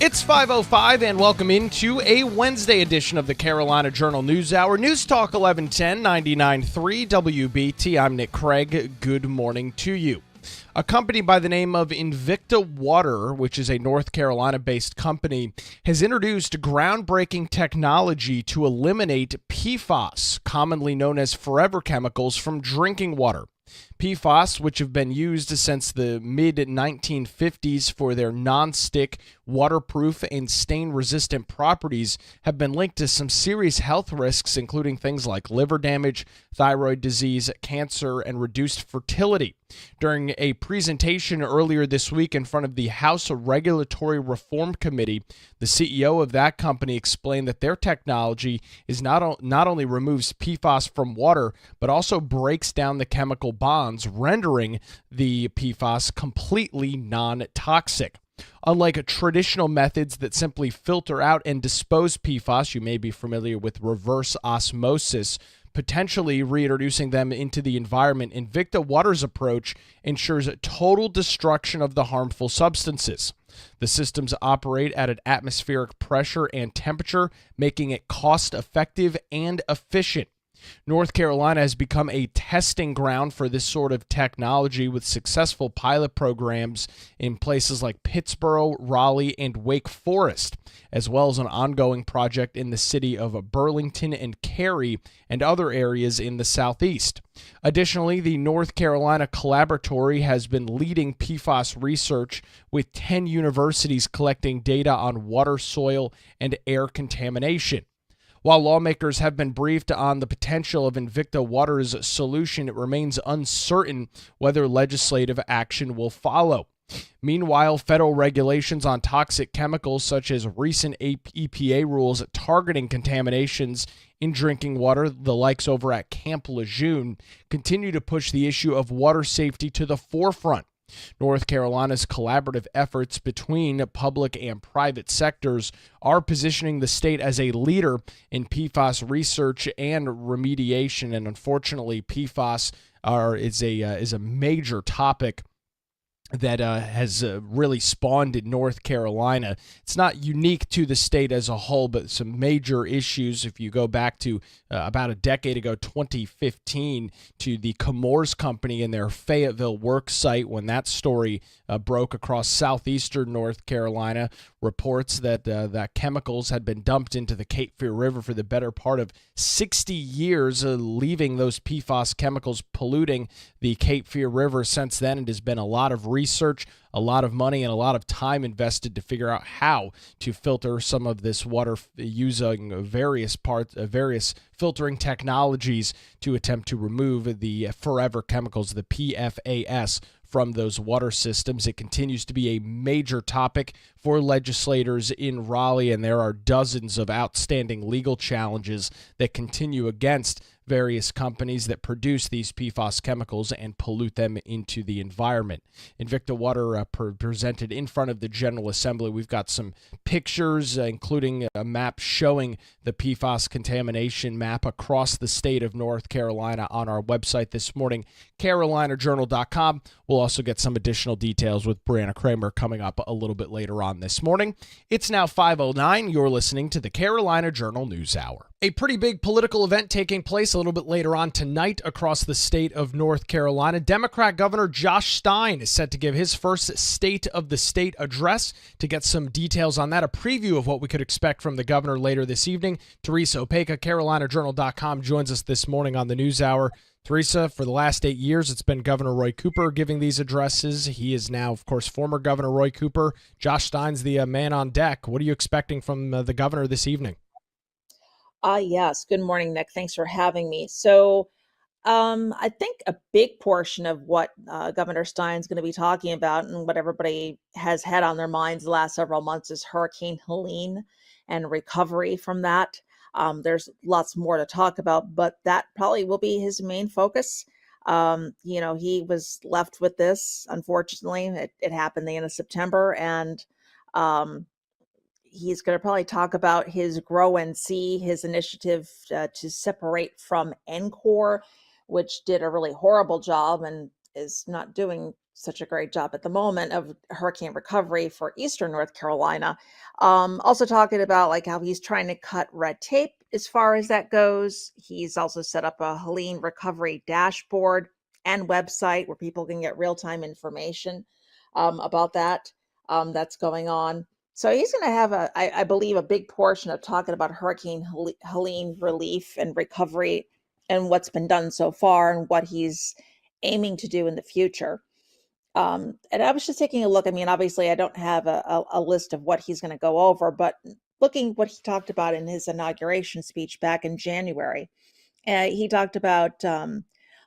It's 5:05 and welcome into a Wednesday edition of the Carolina Journal News Hour. News Talk 1110 99.3 WBT. I'm Nick Craig. Good morning to you. A company by the name of Invicta Water, which is a North Carolina-based company, has introduced groundbreaking technology to eliminate PFAS, commonly known as forever chemicals, from drinking water. PFAS, which have been used since the mid-1950s for their non-stick, waterproof, and stain-resistant properties, have been linked to some serious health risks, including things like liver damage, thyroid disease, cancer, and reduced fertility. During a presentation earlier this week in front of the House Regulatory Reform Committee, the CEO of that company explained that their technology is not only removes PFAS from water, but also breaks down the chemical bonds, rendering the PFAS completely non-toxic. Unlike traditional methods that simply filter out and dispose PFAS, you may be familiar with reverse osmosis, potentially reintroducing them into the environment, Invicta Water's approach ensures total destruction of the harmful substances. The systems operate at an atmospheric pressure and temperature, making it cost-effective and efficient. North Carolina has become a testing ground for this sort of technology with successful pilot programs in places like Pittsburgh, Raleigh, and Wake Forest, as well as an ongoing project in the city of Burlington and Cary and other areas in the southeast. Additionally, the North Carolina Collaboratory has been leading PFAS research with 10 universities collecting data on water, soil, and air contamination. While lawmakers have been briefed on the potential of Invicta Water's solution, it remains uncertain whether legislative action will follow. Meanwhile, federal regulations on toxic chemicals, such as recent EPA rules targeting contaminations in drinking water, the likes over at Camp Lejeune, continue to push the issue of water safety to the forefront. North Carolina's collaborative efforts between public and private sectors are positioning the state as a leader in PFAS research and remediation, and unfortunately, PFAS is a major topic that has really spawned in North Carolina. It's not unique to the state as a whole, but some major issues. If you go back to about a decade ago, 2015, to the Chemours Company and their Fayetteville work site, when that story broke across southeastern North Carolina, reports that that chemicals had been dumped into the Cape Fear River for the better part of 60 years, leaving those PFAS chemicals polluting the Cape Fear River. Since then, it has been a lot of research, a lot of money, and a lot of time invested to figure out how to filter some of this water using various filtering technologies to attempt to remove the forever chemicals, the PFAS, from those water systems. It continues to be a major topic for legislators in Raleigh, and there are dozens of outstanding legal challenges that continue against various companies that produce these PFAS chemicals and pollute them into the environment. Invicta Water presented in front of the General Assembly. We've got some pictures, including a map showing the PFAS contamination map across the state of North Carolina on our website this morning, carolinajournal.com. We'll also get some additional details with Brianna Kraemer coming up a little bit later on this morning. It's now 5:09. You're listening to the Carolina Journal News Hour. A pretty big political event taking place a little bit later on tonight across the state of North Carolina. Democrat Governor Josh Stein is set to give his first State of the State address. To get some details on that, a preview of what we could expect from the governor later this evening, Theresa Opeka, carolinajournal.com, joins us this morning on the News Hour. Theresa, for the last 8 years, it's been Governor Roy Cooper giving these addresses. He is now, of course, former Governor Roy Cooper. Josh Stein's the man on deck. What are you expecting from the governor this evening? Yes. Good morning, Nick. Thanks for having me. So I think a big portion of what Governor Stein's going to be talking about and what everybody has had on their minds the last several months is Hurricane Helene and recovery from that. There's lots more to talk about, but that probably will be his main focus. He was left with this, unfortunately. It happened the end of September, and he's going to probably talk about his Grow and See, his initiative to separate from NCORE, which did a really horrible job and is not doing such a great job at the moment of hurricane recovery for Eastern North Carolina. Also talking about like how he's trying to cut red tape as far as that goes. He's also set up a Helene recovery dashboard and website where people can get real-time information about that that's going on. So he's going to have I believe, a big portion of talking about Hurricane Helene relief and recovery and what's been done so far and what he's aiming to do in the future. And I was just taking a look. I mean, obviously, I don't have a list of what he's going to go over, but looking what he talked about in his inauguration speech back in January, he talked about a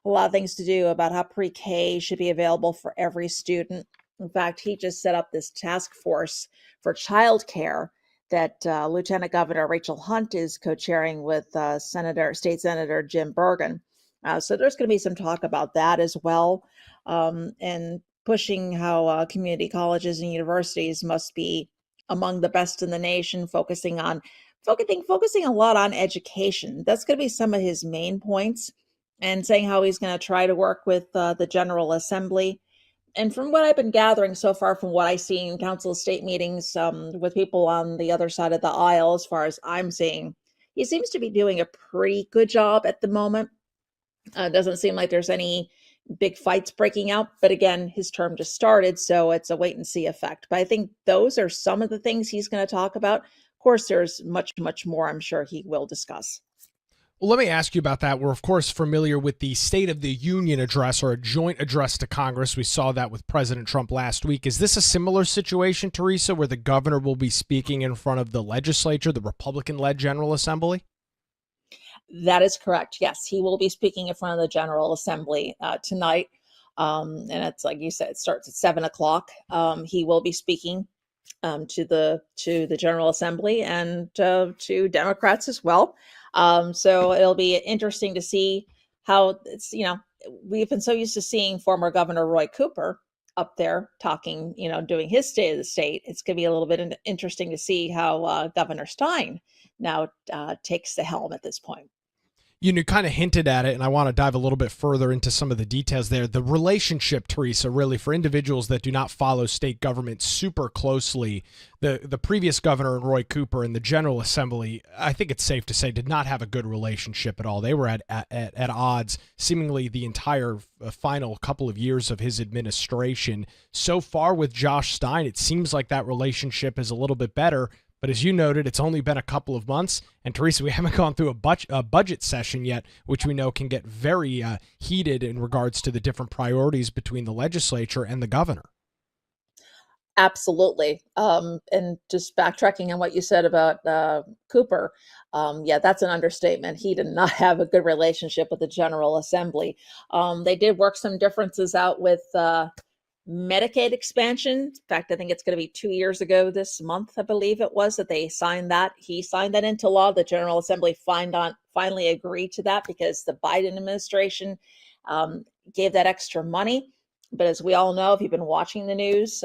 lot of things to do about how pre-K should be available for every student. In fact, he just set up this task force for childcare that Lieutenant Governor Rachel Hunt is co-chairing with State Senator Jim Bergen. So there's going to be some talk about that as well, and pushing how community colleges and universities must be among the best in the nation, focusing a lot on education. That's going to be some of his main points, and saying how he's going to try to work with the General Assembly. And from what I've been gathering so far, from what I see in Council of State meetings with people on the other side of the aisle, as far as I'm seeing, he seems to be doing a pretty good job at the moment. Doesn't seem like there's any big fights breaking out. But again, his term just started, so it's a wait and see effect. But I think those are some of the things he's going to talk about. Of course, there's much, much more I'm sure he will discuss. Well, let me ask you about that. We're, of course, familiar with the State of the Union address, or a joint address to Congress. We saw that with President Trump last week. Is this a similar situation, Theresa, where the governor will be speaking in front of the legislature, the Republican-led General Assembly? That is correct. Yes, he will be speaking in front of the General Assembly tonight. And it's like you said, it starts at 7 o'clock. He will be speaking to the General Assembly and to Democrats as well. So it'll be interesting to see how it's, we've been so used to seeing former Governor Roy Cooper up there talking, doing his State of the State. It's going to be a little bit interesting to see how Governor Stein now takes the helm at this point. You kind of hinted at it, and I want to dive a little bit further into some of the details there. The relationship, Theresa, really for individuals that do not follow state government super closely, the previous governor, Roy Cooper, and the General Assembly, I think it's safe to say, did not have a good relationship at all. They were at odds seemingly the entire final couple of years of his administration. So far with Josh Stein, it seems like that relationship is a little bit better. But as you noted, it's only been a couple of months. And Theresa, we haven't gone through a budget session yet, which we know can get very heated in regards to the different priorities between the legislature and the governor. Absolutely. And just backtracking on what you said about Cooper, yeah, that's an understatement. He did not have a good relationship with the General Assembly. They did work some differences out with Medicaid expansion. In fact, I think it's going to be 2 years ago this month, I believe it was, that they signed that. He signed that into law. The General Assembly finally agreed to that because the Biden administration gave that extra money. But as we all know, if you've been watching the news,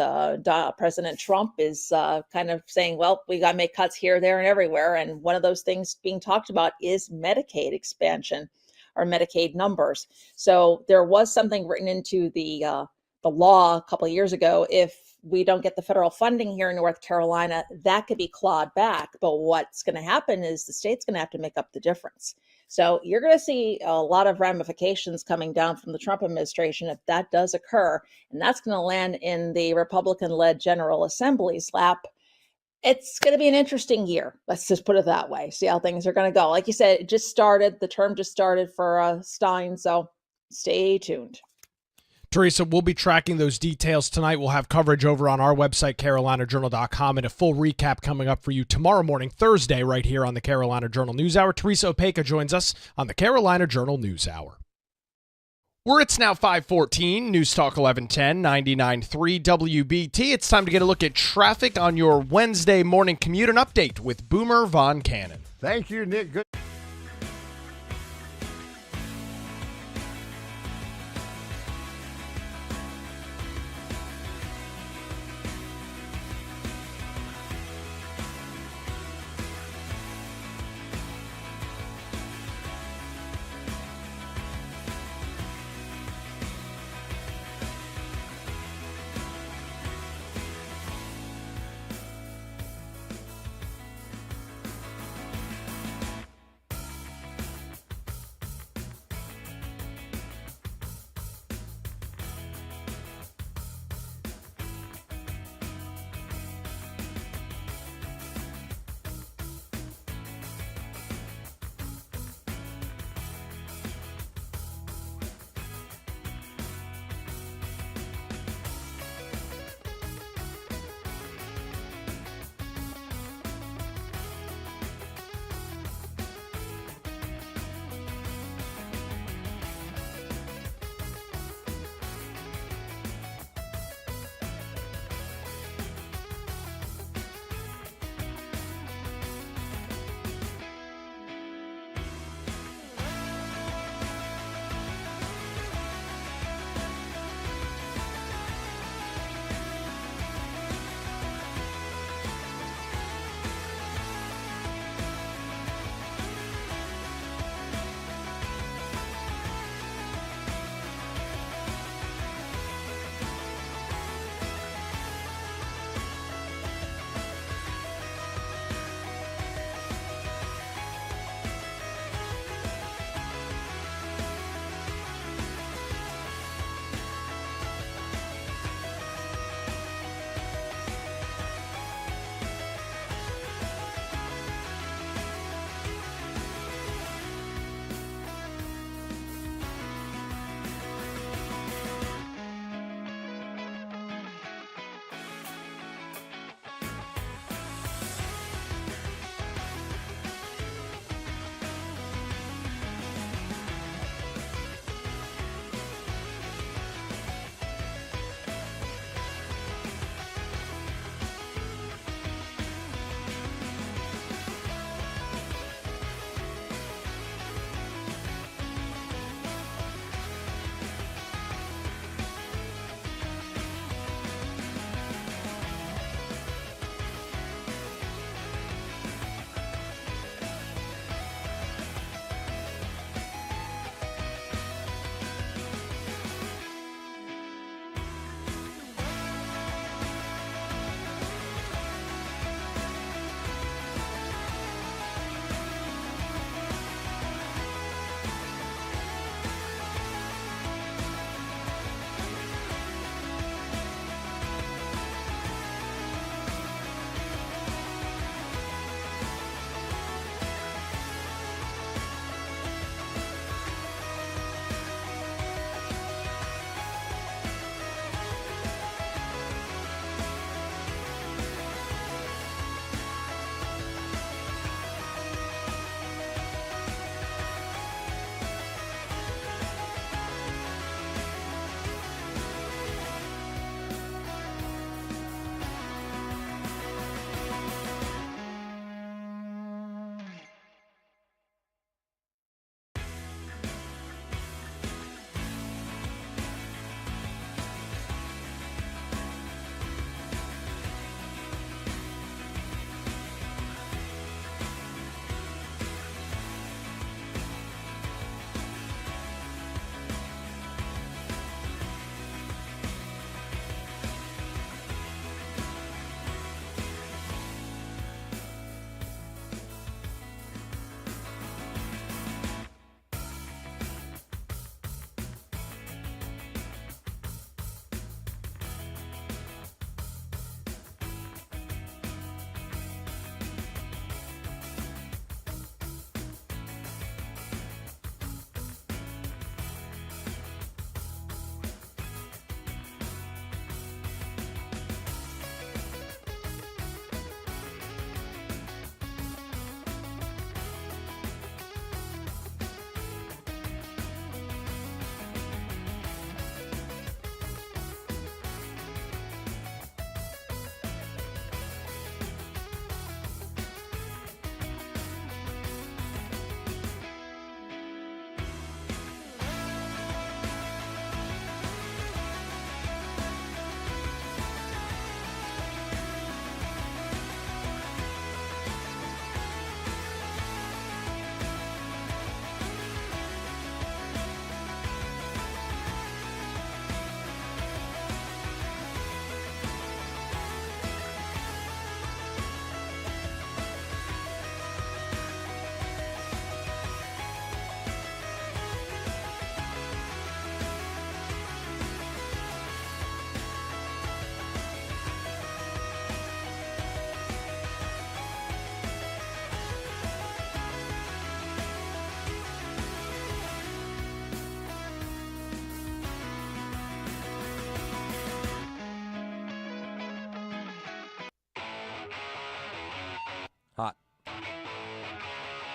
President Trump is kind of saying, well, we got to make cuts here, there, and everywhere. And one of those things being talked about is Medicaid expansion or Medicaid numbers. So there was something written into the law a couple of years ago. If we don't get the federal funding here in North Carolina, that could be clawed back. But what's going to happen is the state's going to have to make up the difference. So you're going to see a lot of ramifications coming down from the Trump administration if that does occur. And that's going to land in the Republican-led General Assembly's lap. It's going to be an interesting year. Let's just put it that way. See how things are going to go. Like you said, it just started. The term just started for Stein. So stay tuned. Theresa, we'll be tracking those details tonight. We'll have coverage over on our website, carolinajournal.com, and a full recap coming up for you tomorrow morning, Thursday, right here on the Carolina Journal News Hour. Theresa Opeka joins us on the Carolina Journal News Hour. It's now 5:14, News Talk 1110, 99.3 WBT. It's time to get a look at traffic on your Wednesday morning commute. An update with Boomer Von Cannon. Thank you, Nick. Good.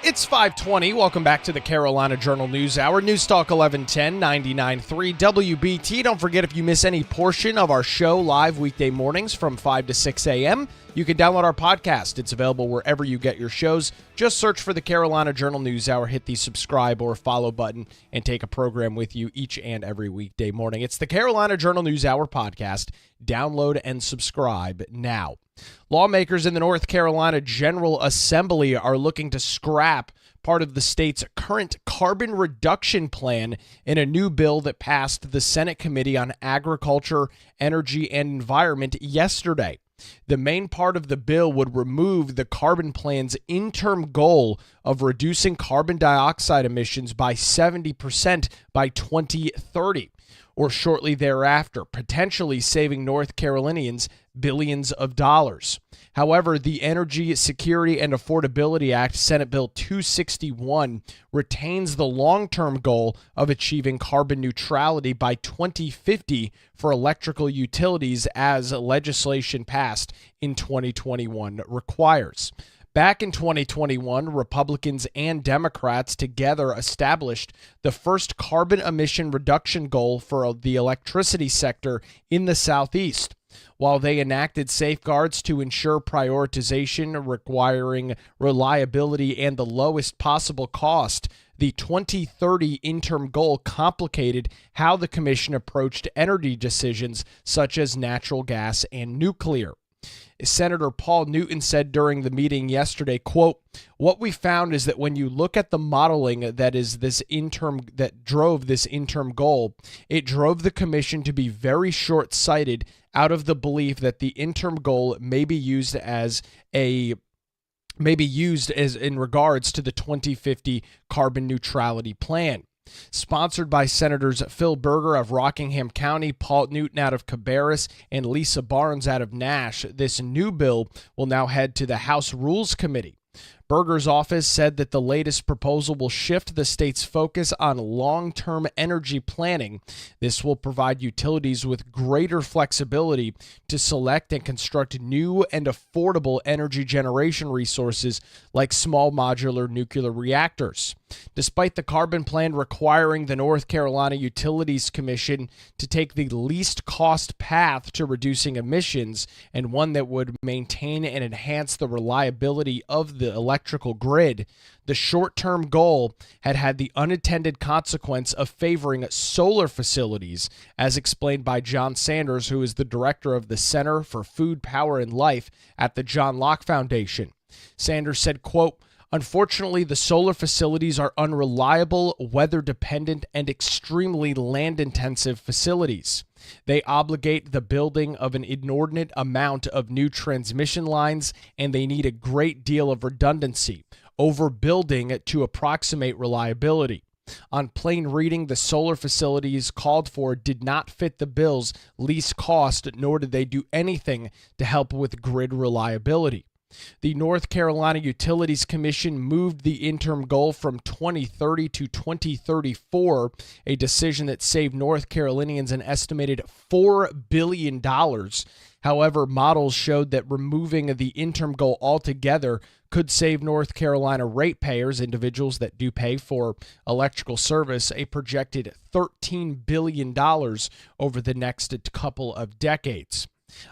It's 5:20. Welcome back to the Carolina Journal News Hour. News Talk 1110 99.3 WBT. Don't forget, if you miss any portion of our show live weekday mornings from 5 to 6 a.m., you can download our podcast. It's available wherever you get your shows. Just search for the Carolina Journal News Hour, hit the subscribe or follow button, and take a program with you each and every weekday morning. It's the Carolina Journal News Hour podcast. Download and subscribe now. Lawmakers in the North Carolina General Assembly are looking to scrap part of the state's current carbon reduction plan in a new bill that passed the Senate Committee on Agriculture, Energy, and Environment yesterday. The main part of the bill would remove the carbon plan's interim goal of reducing carbon dioxide emissions by 70% by 2030, or shortly thereafter, potentially saving North Carolinians billions of dollars. However, the Energy Security and Affordability Act, Senate Bill 261, retains the long-term goal of achieving carbon neutrality by 2050 for electrical utilities, as legislation passed in 2021 requires. Back in 2021, Republicans and Democrats together established the first carbon emission reduction goal for the electricity sector in the Southeast. While they enacted safeguards to ensure prioritization requiring reliability and the lowest possible cost, the 2030 interim goal complicated how the commission approached energy decisions such as natural gas and nuclear. Senator Paul Newton said during the meeting yesterday, quote, "What we found is that when you look at the modeling that drove this interim goal, it drove the commission to be very short-sighted out of the belief that the interim goal may be used as in regards to the 2050 carbon neutrality plan." Sponsored by Senators Phil Berger of Rockingham County, Paul Newton out of Cabarrus, and Lisa Barnes out of Nash, this new bill will now head to the House Rules Committee. Berger's office said that the latest proposal will shift the state's focus on long-term energy planning. This will provide utilities with greater flexibility to select and construct new and affordable energy generation resources like small modular nuclear reactors. Despite the carbon plan requiring the North Carolina Utilities Commission to take the least cost path to reducing emissions, and one that would maintain and enhance the reliability of the electrical grid, the short-term goal had the unintended consequence of favoring solar facilities, as explained by John Sanders, who is the director of the Center for Food, Power, and Life at the John Locke Foundation. Sanders said, quote, "Unfortunately, the solar facilities are unreliable, weather-dependent, and extremely land-intensive facilities. They obligate the building of an inordinate amount of new transmission lines, and they need a great deal of redundancy, overbuilding to approximate reliability. On plain reading, the solar facilities called for did not fit the bill's least cost, nor did they do anything to help with grid reliability." The North Carolina Utilities Commission moved the interim goal from 2030 to 2034, a decision that saved North Carolinians an estimated $4 billion. However, models showed that removing the interim goal altogether could save North Carolina ratepayers, individuals that do pay for electrical service, a projected $13 billion over the next couple of decades.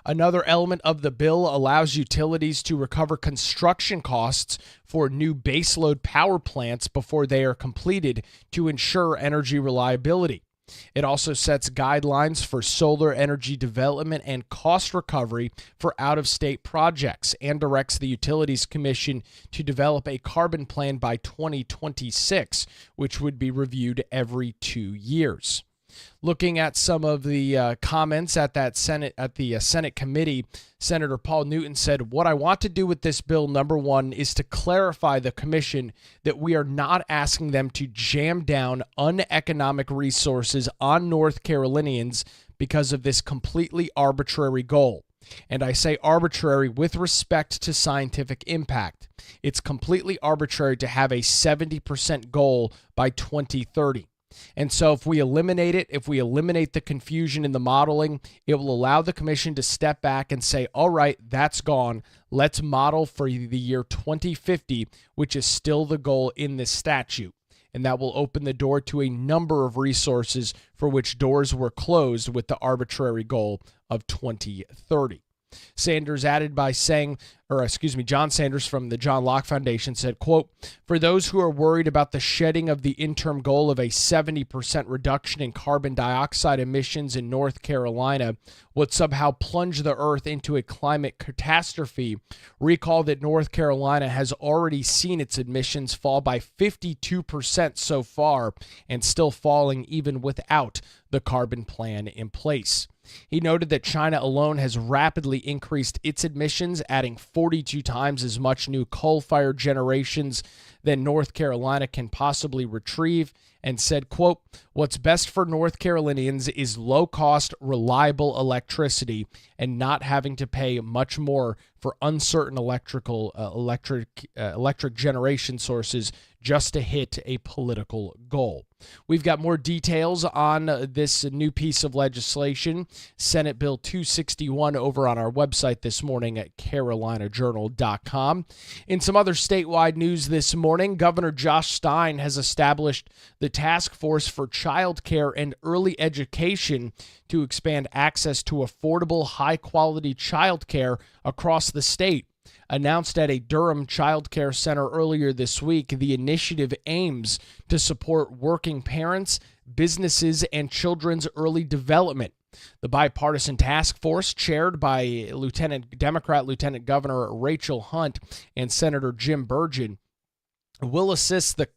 Another element of the bill allows utilities to recover construction costs for new baseload power plants before they are completed to ensure energy reliability. It also sets guidelines for solar energy development and cost recovery for out-of-state projects, and directs the Utilities Commission to develop a carbon plan by 2026, which would be reviewed every 2 years. Looking at some of the comments at the Senate committee, Senator Paul Newton said, "What I want to do with this bill, number one, is to clarify the commission that we are not asking them to jam down uneconomic resources on North Carolinians because of this completely arbitrary goal. And I say arbitrary with respect to scientific impact. It's completely arbitrary to have a 70% goal by 2030. And so if we eliminate it, if we eliminate the confusion in the modeling, it will allow the commission to step back and say, all right, that's gone. Let's model for the year 2050, which is still the goal in this statute. And that will open the door to a number of resources for which doors were closed with the arbitrary goal of 2030. Sanders added by saying, John Sanders from the John Locke Foundation said, quote, "For those who are worried about the shedding of the interim goal of a 70% reduction in carbon dioxide emissions in North Carolina would somehow plunge the earth into a climate catastrophe, recall that North Carolina has already seen its emissions fall by 52% so far and still falling even without the carbon plan in place." He noted that China alone has rapidly increased its emissions, adding 42 times as much new coal-fired generations than North Carolina can possibly retrieve, and said, quote, "What's best for North Carolinians is low-cost, reliable electricity and not having to pay much more for uncertain electric generation sources just to hit a political goal." We've got more details on this new piece of legislation, Senate Bill 261, over on our website this morning at carolinajournal.com. In some other statewide news this morning, Governor Josh Stein has established the Task Force for Childcare and Early Education to expand access to affordable, high-quality childcare across the state. Announced at a Durham child care center earlier this week, the initiative aims to support working parents, businesses, and children's early development. The bipartisan task force, chaired by Democrat Lieutenant Governor Rachel Hunt and Senator Jim Burgeon, will assess the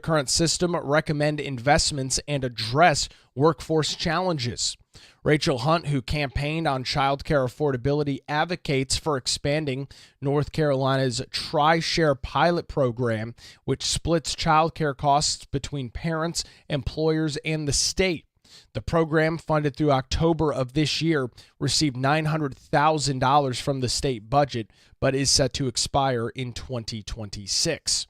current system, recommend investments, and address workforce challenges. Rachel Hunt, who campaigned on childcare affordability, advocates for expanding North Carolina's Tri-Share pilot program, which splits childcare costs between parents, employers, and the state. The program, funded through October of this year, received $900,000 from the state budget, but is set to expire in 2026.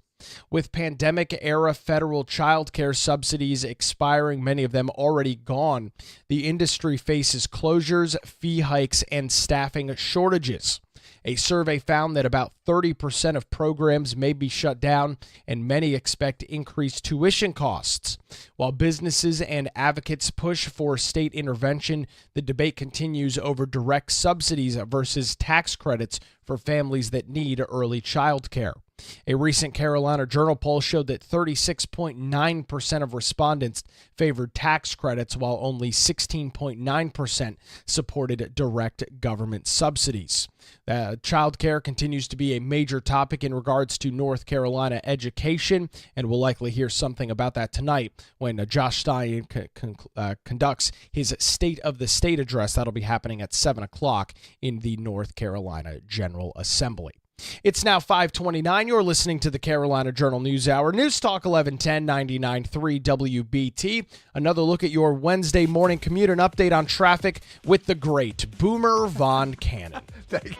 With pandemic-era federal child care subsidies expiring, many of them already gone, the industry faces closures, fee hikes, and staffing shortages. A survey found that about 30% of programs may be shut down, and many expect increased tuition costs. While businesses and advocates push for state intervention, the debate continues over direct subsidies versus tax credits for families that need early child care. A recent Carolina Journal poll showed that 36.9% of respondents favored tax credits, while only 16.9% supported direct government subsidies. Child care continues to be a major topic in regards to North Carolina education, and we'll likely hear something about that tonight when Josh Stein conducts his State of the State address. That'll be happening at 7 o'clock in the North Carolina General Assembly. It's now 5:29. You're listening to the Carolina Journal News Hour. News Talk 1110 99.3 WBT. Another look at your Wednesday morning commute, an update on traffic with the great Boomer Von Cannon. Thank you.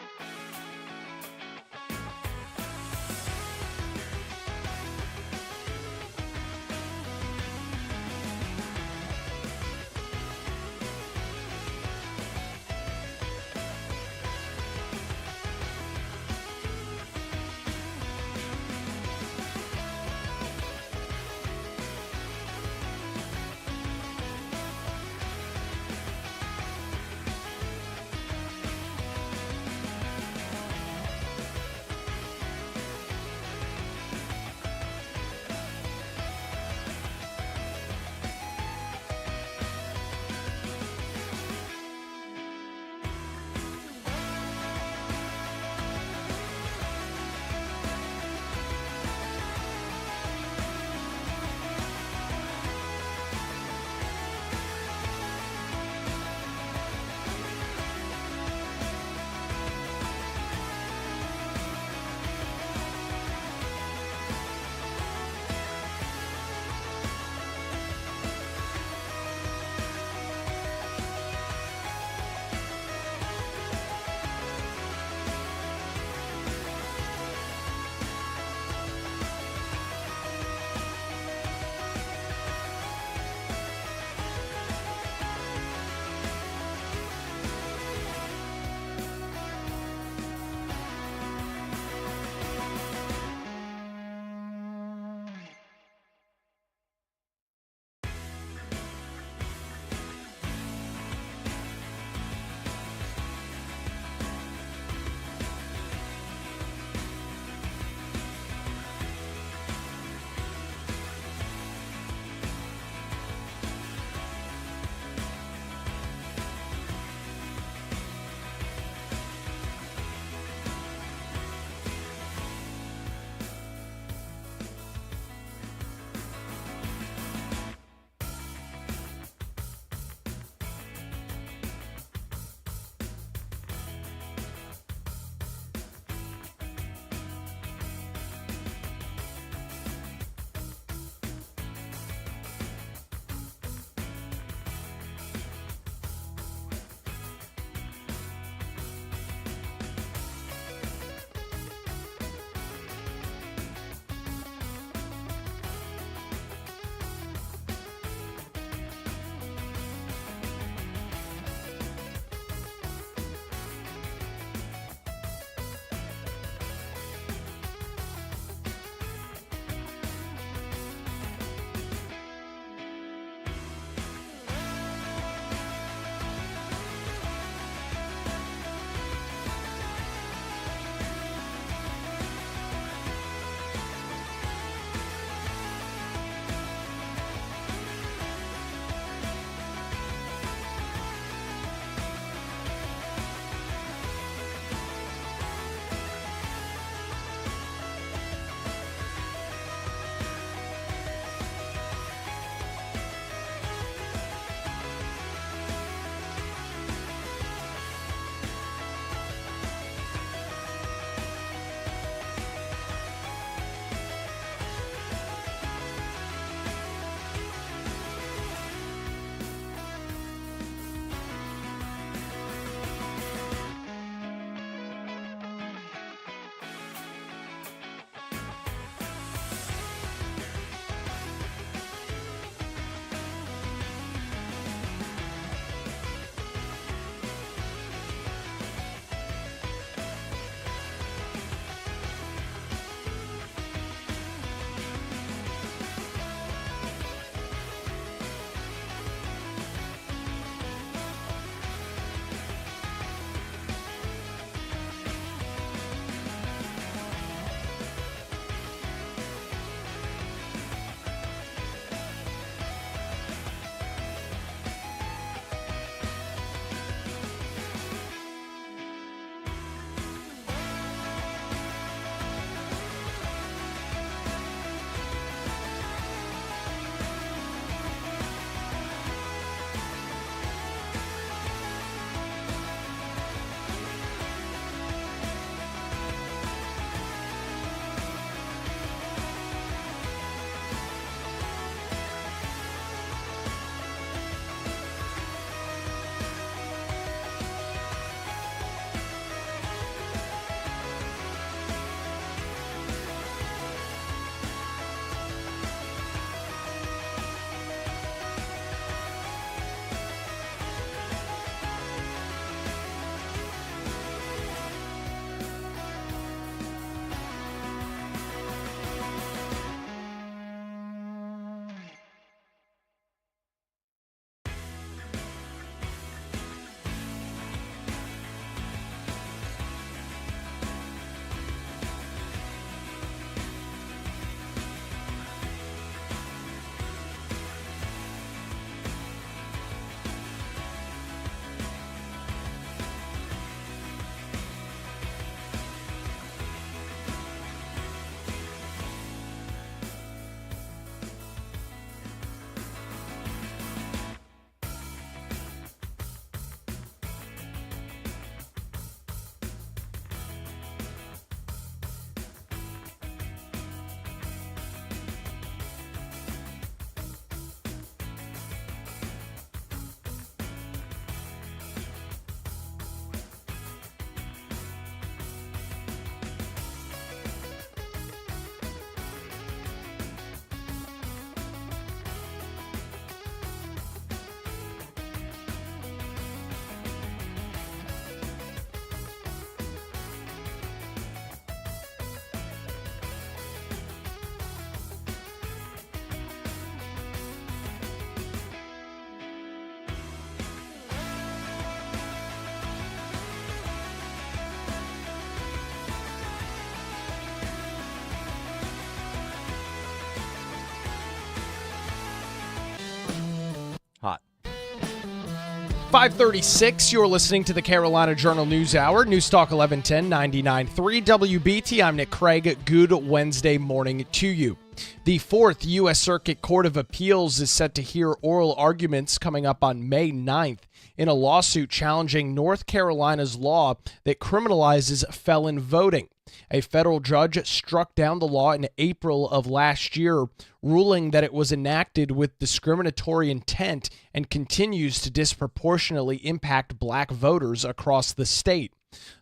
536, you're listening to the Carolina Journal News Hour, News Talk 1110, 99.3 WBT. I'm Nick Craig. Good Wednesday morning to you. The Fourth U.S. Circuit Court of Appeals is set to hear oral arguments coming up on May 9th in a lawsuit challenging North Carolina's law that criminalizes felon voting. A federal judge struck down the law in April of last year, ruling that it was enacted with discriminatory intent and continues to disproportionately impact black voters across the state.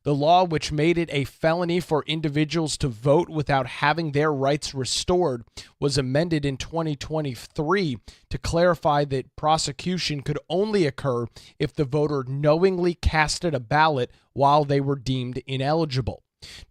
The law, which made it a felony for individuals to vote without having their rights restored, was amended in 2023 to clarify that prosecution could only occur if the voter knowingly casted a ballot while they were deemed ineligible.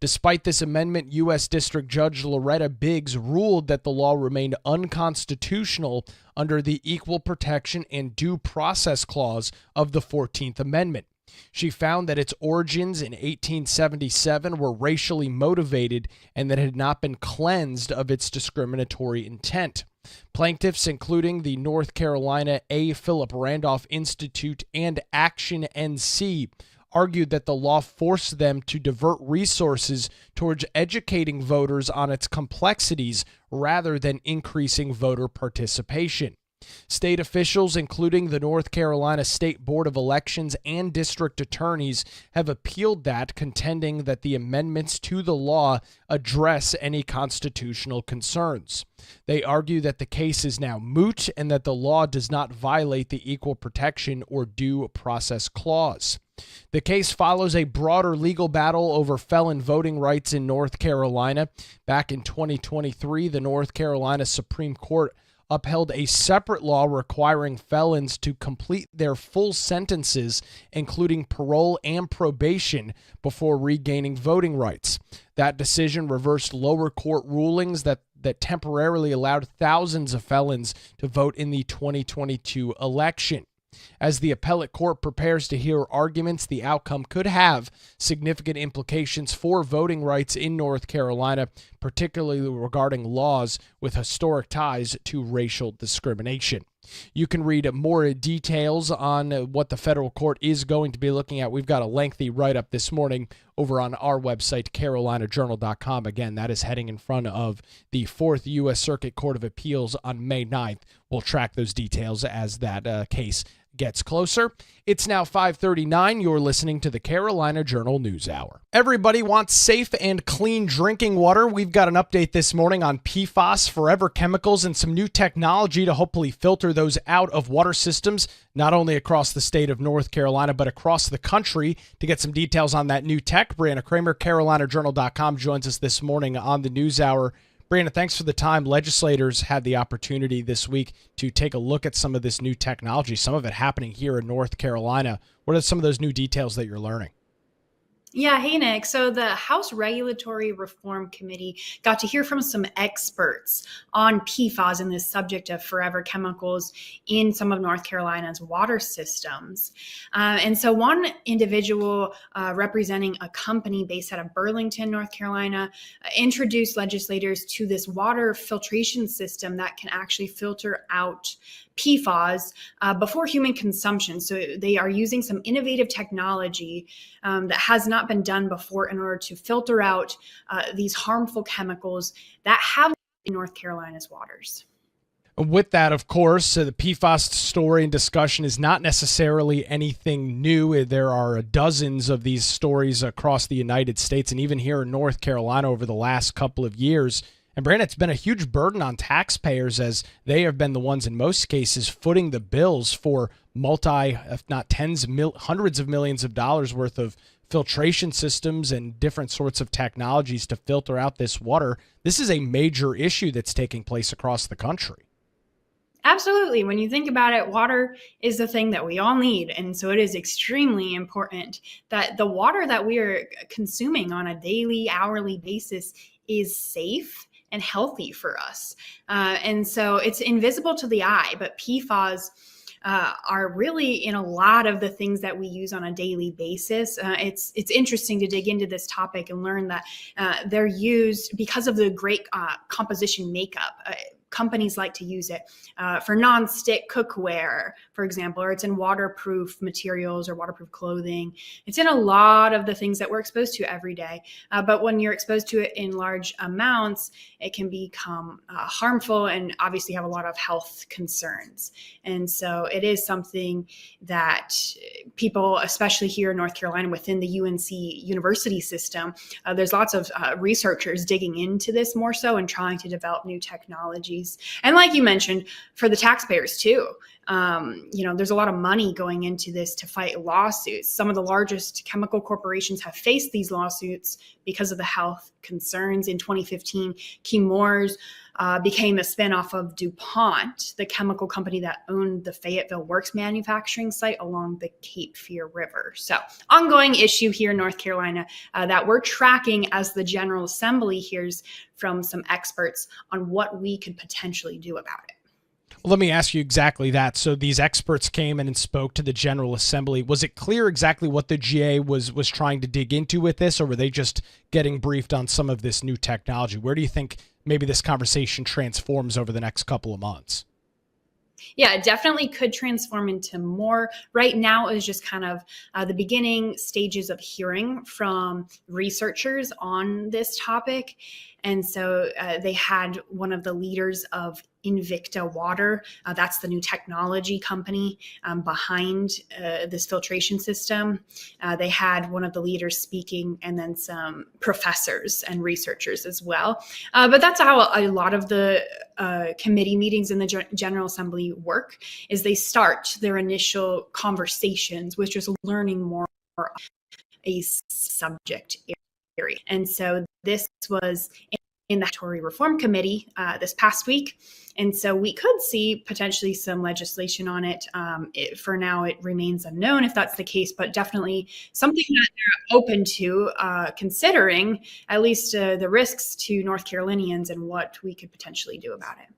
Despite this amendment, U.S. District Judge Loretta Biggs ruled that the law remained unconstitutional under the Equal Protection and Due Process Clause of the 14th Amendment. She found that its origins in 1877 were racially motivated and that it had not been cleansed of its discriminatory intent. Plaintiffs, including the North Carolina A. Philip Randolph Institute and Action NC, argued that the law forced them to divert resources towards educating voters on its complexities rather than increasing voter participation. State officials, including the North Carolina State Board of Elections and district attorneys, have appealed that, contending that the amendments to the law address any constitutional concerns. They argue that the case is now moot and that the law does not violate the Equal Protection or Due Process Clause. The case follows a broader legal battle over felon voting rights in North Carolina. Back in 2023, the North Carolina Supreme Court upheld a separate law requiring felons to complete their full sentences, including parole and probation, before regaining voting rights. That decision reversed lower court rulings that temporarily allowed thousands of felons to vote in the 2022 election. As the appellate court prepares to hear arguments, the outcome could have significant implications for voting rights in North Carolina, particularly regarding laws with historic ties to racial discrimination. You can read more details on what the federal court is going to be looking at. We've got a lengthy write-up this morning over on our website, carolinajournal.com. Again, that is heading in front of the Fourth U.S. Circuit Court of Appeals on May 9th. We'll track those details as that case gets closer. It's now 5:39. You're listening to the Carolina Journal News Hour. Everybody wants safe and clean drinking water. We've got an update this morning on PFAS, forever chemicals, and some new technology to hopefully filter those out of water systems, not only across the state of North Carolina, but across the country. To get some details on that new tech, Brianna Kraemer, carolinajournal.com, joins us this morning on the News Hour. Brianna, thanks for the time. Legislators had the opportunity this week to take a look at some of this new technology, some of it happening here in North Carolina. What are some of those new details that you're learning? Yeah, hey, Nick. So the House Regulatory Reform Committee got to hear from some experts on PFAS and this subject of forever chemicals in some of North Carolina's water systems. And so one individual representing a company based out of Burlington, North Carolina, introduced legislators to this water filtration system that can actually filter out PFAS before human consumption. So they are using some innovative technology that has not been done before in order to filter out these harmful chemicals that have in North Carolina's waters. With that, of course, the PFAS story and discussion is not necessarily anything new. There are dozens of these stories across the United States and even here in North Carolina over the last couple of years. And Brandon, it's been a huge burden on taxpayers as they have been the ones in most cases footing the bills for if not hundreds of millions of dollars worth of filtration systems and different sorts of technologies to filter out this water. This is a major issue that's taking place across the country. Absolutely. When you think about it, water is the thing that we all need. And so it is extremely important that the water that we are consuming on a daily, hourly basis is safe and healthy for us. And so it's invisible to the eye, but PFAS are really in a lot of the things that we use on a daily basis. It's interesting to dig into this topic and learn that they're used because of the great composition makeup. companies like to use it for nonstick cookware, for example, or it's in waterproof materials or waterproof clothing. It's in a lot of the things that we're exposed to every day. But when you're exposed to it in large amounts, it can become harmful and obviously have a lot of health concerns. And so it is something that people, especially here in North Carolina within the UNC university system, there's lots of researchers digging into this more so and trying to develop new technologies. And like you mentioned, for the taxpayers too, there's a lot of money going into this to fight lawsuits. Some of the largest chemical corporations have faced these lawsuits because of the health concerns. In 2015, Chemours became a spinoff of DuPont, the chemical company that owned the Fayetteville Works manufacturing site along the Cape Fear River. So ongoing issue here in North Carolina that we're tracking as the General Assembly hears from some experts on what we could potentially do about it. Well, let me ask you exactly that. So these experts came in and spoke to the General Assembly. Was it clear exactly what the GA was trying to dig into with this, or were they just getting briefed on some of this new technology? Where do you think maybe this conversation transforms over the next couple of months? Yeah, it definitely could transform into more. Right now is just kind of the beginning stages of hearing from researchers on this topic. And so they had one of the leaders of Invicta Water. That's the new technology company behind this filtration system. They had one of the leaders speaking and then some professors and researchers as well. But that's how a lot of the committee meetings in the General Assembly work, is they start their initial conversations with just learning more a subject area. And so this was in the Regulatory Reform Committee this past week. And so we could see potentially some legislation on it. For now, it remains unknown if that's the case, but definitely something that they're open to considering, at least the risks to North Carolinians and what we could potentially do about it.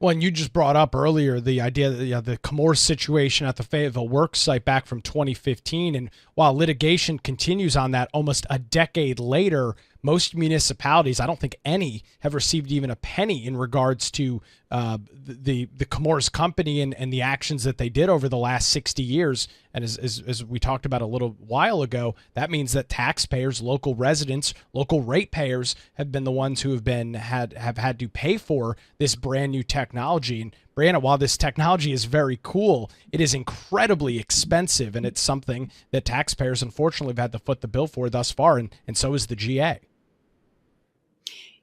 Well, and you just brought up earlier the idea that the Chemours situation at the Fayetteville Works site back from 2015. And while litigation continues on that almost a decade later, most municipalities, I don't think any, have received even a penny in regards to the Chemours company and the actions that they did over the last 60 years. And as we talked about a little while ago, that means that taxpayers, local residents, local ratepayers have been the ones who have had to pay for this brand new technology. And Brianna, while this technology is very cool, it is incredibly expensive, and it's something that taxpayers unfortunately have had to foot the bill for thus far, and so is the GA.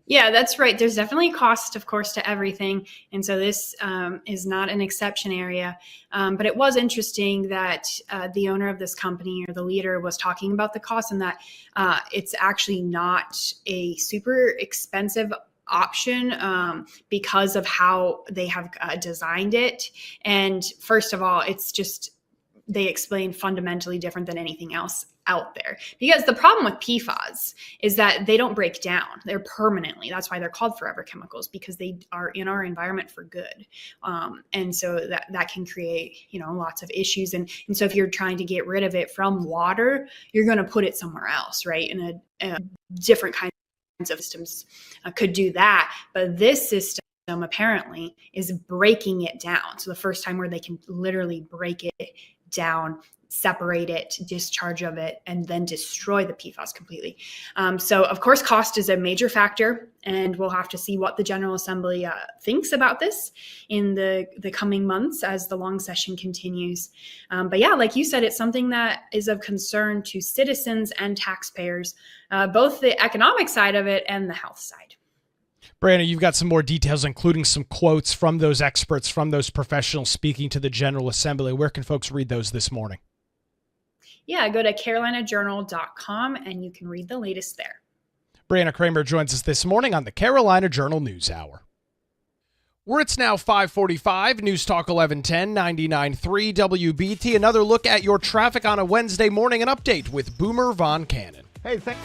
Yeah, that's right. There's definitely a cost, of course, to everything. And so this is not an exception area. But it was interesting that the owner of this company, or the leader, was talking about the cost, and that it's actually not a super expensive option because of how they have designed it. And first of all, it's just, they explain, fundamentally different than anything else out there. Because the problem with PFAS is that they don't break down. They're permanently. That's why they're called forever chemicals, because they are in our environment for good. And so that can create, lots of issues. And so if you're trying to get rid of it from water, you're going to put it somewhere else, right? In a different kind of systems could do that. But this system apparently is breaking it down. So the first time where they can literally break it down, separate it, discharge of it, and then destroy the PFAS completely. So of course, cost is a major factor, and we'll have to see what the General Assembly thinks about this in the coming months as the long session continues. But yeah, like you said, it's something that is of concern to citizens and taxpayers, both the economic side of it and the health side. Brianna, you've got some more details, including some quotes from those experts, from those professionals speaking to the General Assembly. Where can folks read those this morning? Yeah, go to carolinajournal.com and you can read the latest there. Brianna Kraemer joins us this morning on the Carolina Journal News Hour. Where it's now 5:45, News Talk 1110, 99.3 WBT. Another look at your traffic on a Wednesday morning, an update with Boomer Von Cannon. Hey, thanks.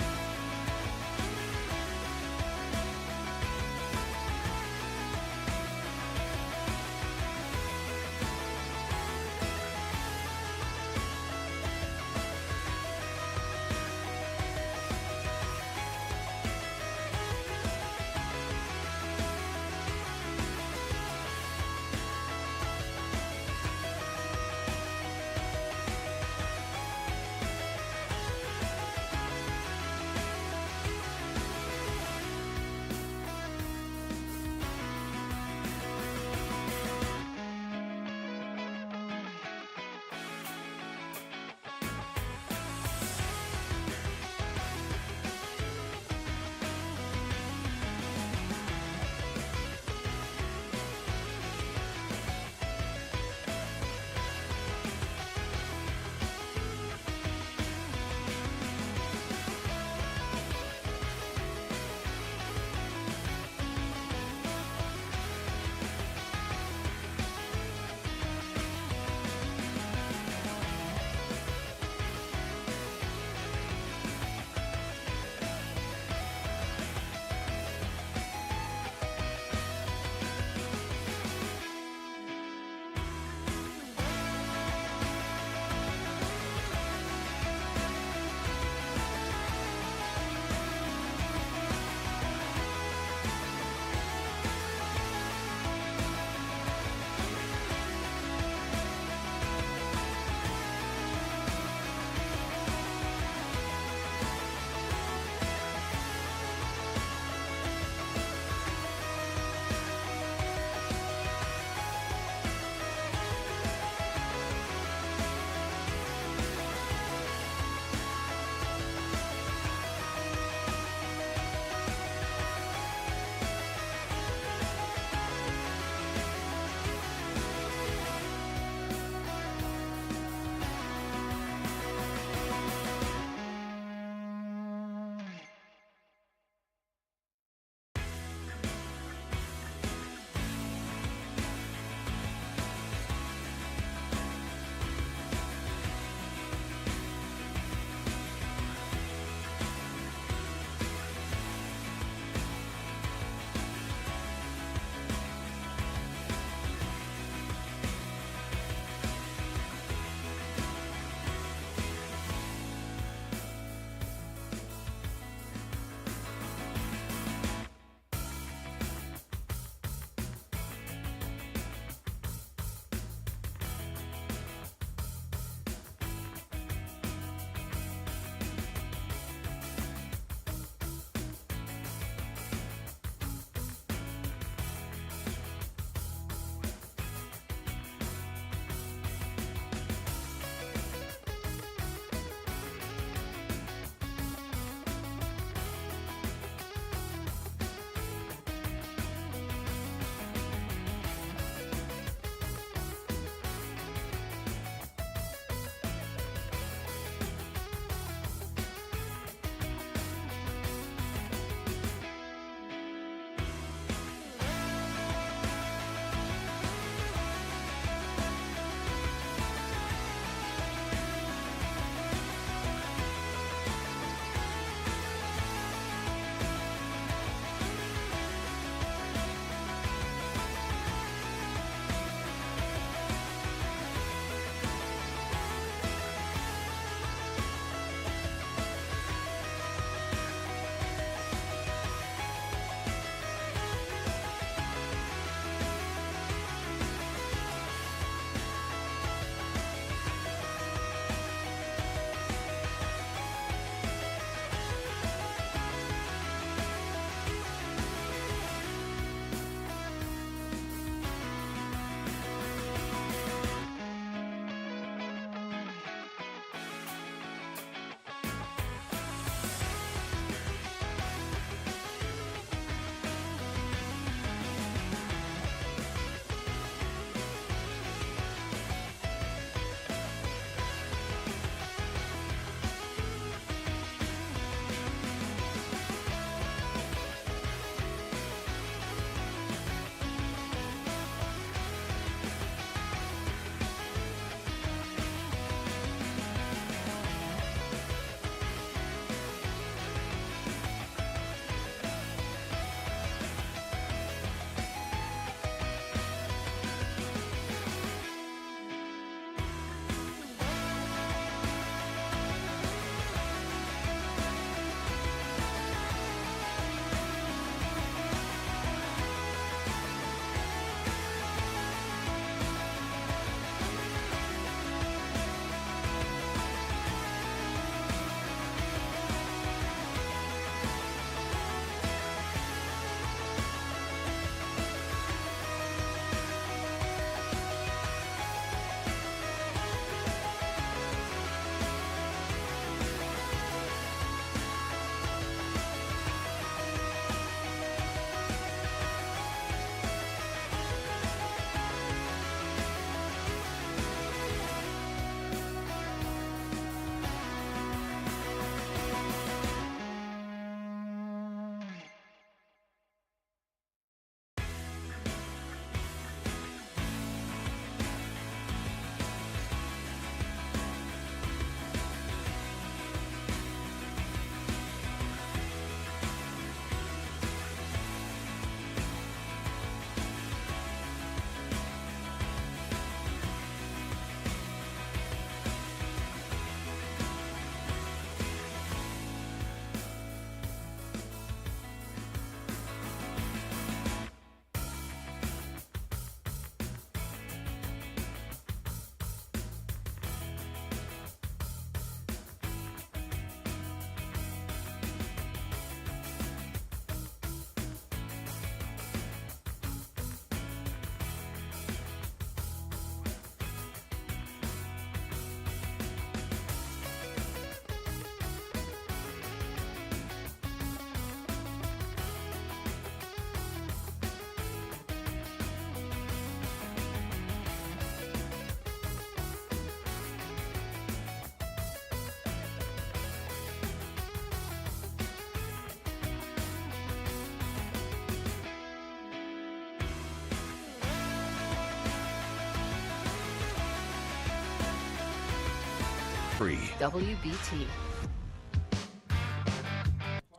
99.3 WBT.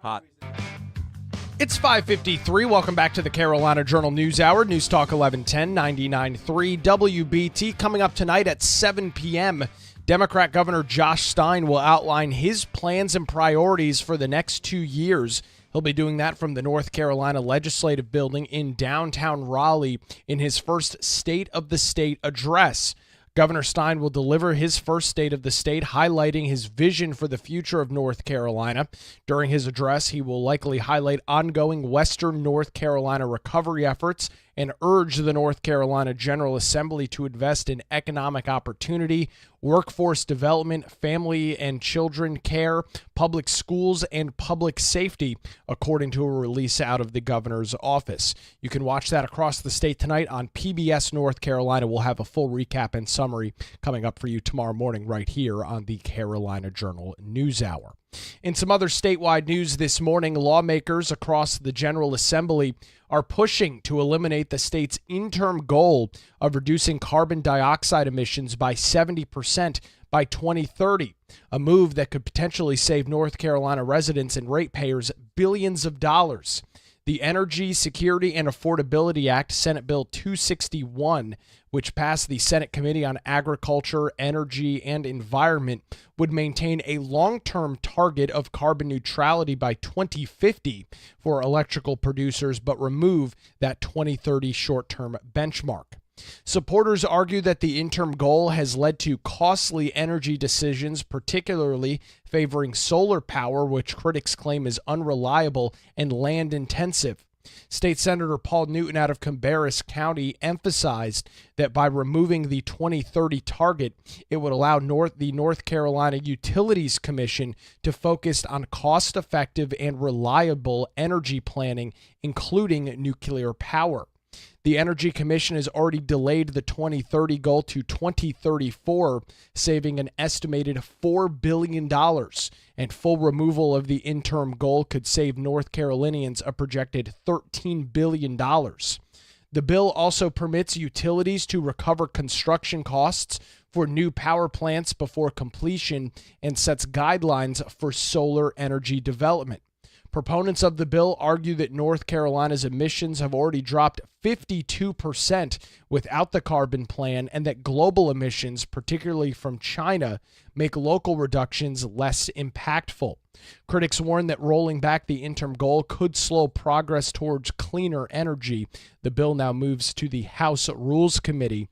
Hot. It's 5:53. Welcome back to the Carolina Journal News Hour. News Talk 1110, 99.3 WBT. Coming up tonight at 7 p.m., Democrat Governor Josh Stein will outline his plans and priorities for the next 2 years. He'll be doing that from the North Carolina Legislative Building in downtown Raleigh in his first State of the State address. Governor Stein will deliver his first State of the State, highlighting his vision for the future of North Carolina. During his address, he will likely highlight ongoing Western North Carolina recovery efforts and urge the North Carolina General Assembly to invest in economic opportunity, workforce development, family and children care, public schools, and public safety, according to a release out of the governor's office. You can watch that across the state tonight on PBS North Carolina. We'll have a full recap and summary coming up for you tomorrow morning right here on the Carolina Journal News Hour. In some other statewide news this morning, lawmakers across the General Assembly are pushing to eliminate the state's interim goal of reducing carbon dioxide emissions by 70% by 2030, a move that could potentially save North Carolina residents and ratepayers billions of dollars. The Energy, Security, and Affordability Act, Senate Bill 261, which passed the Senate Committee on Agriculture, Energy, and Environment, would maintain a long-term target of carbon neutrality by 2050 for electrical producers, but remove that 2030 short-term benchmark. Supporters argue that the interim goal has led to costly energy decisions, particularly favoring solar power, which critics claim is unreliable and land-intensive. State Senator Paul Newton out of Cabarrus County emphasized that by removing the 2030 target, it would allow the North Carolina Utilities Commission to focus on cost-effective and reliable energy planning, including nuclear power. The Energy Commission has already delayed the 2030 goal to 2034, saving an estimated $4 billion, and full removal of the interim goal could save North Carolinians a projected $13 billion. The bill also permits utilities to recover construction costs for new power plants before completion and sets guidelines for solar energy development. Proponents of the bill argue that North Carolina's emissions have already dropped 52% without the carbon plan, and that global emissions, particularly from China, make local reductions less impactful. Critics warn that rolling back the interim goal could slow progress towards cleaner energy. The bill now moves to the House Rules Committee.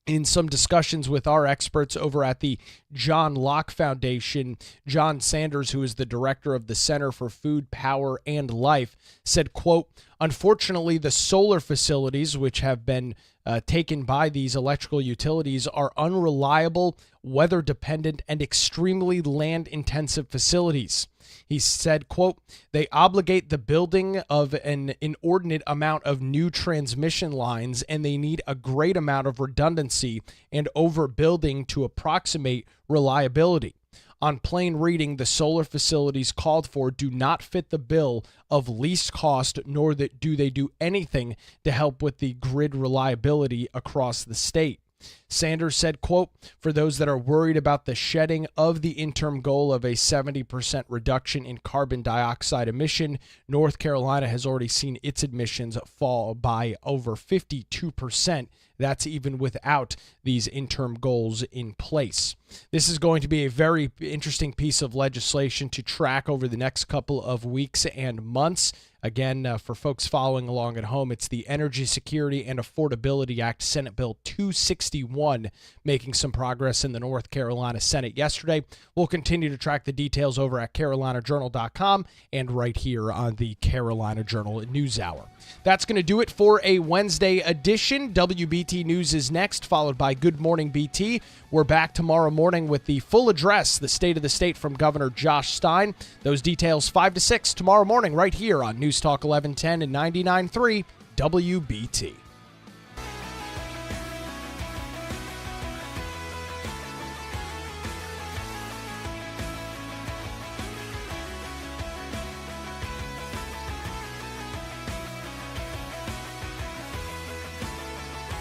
In some discussions with our experts over at the John Locke Foundation, John Sanders, who is the director of the Center for Food, Power, and Life, said, quote, "Unfortunately, the solar facilities, which have been taken by these electrical utilities, are unreliable, weather-dependent, and extremely land-intensive facilities." He said, quote, "They obligate the building of an inordinate amount of new transmission lines, and they need a great amount of redundancy and overbuilding to approximate reliability. On plain reading, the solar facilities called for do not fit the bill of least cost, nor do they do anything to help with the grid reliability across the state." Sanders said, quote, "For those that are worried about the shedding of the interim goal of a 70% reduction in carbon dioxide emission, North Carolina has already seen its emissions fall by over 52%. That's even without these interim goals in place. This is going to be a very interesting piece of legislation to track over the next couple of weeks and months. Again, for folks following along at home, it's the Energy, Security, and Affordability Act, Senate Bill 261, making some progress in the North Carolina Senate yesterday. We'll continue to track the details over at carolinajournal.com and right here on the Carolina Journal News Hour. That's going to do it for a Wednesday edition. WBT News is next, followed by Good Morning BT. We're back tomorrow morning with the full address, the State of the State from Governor Josh Stein. Those details 5 to 6 tomorrow morning right here on News Talk 1110 and 99.3 WBT.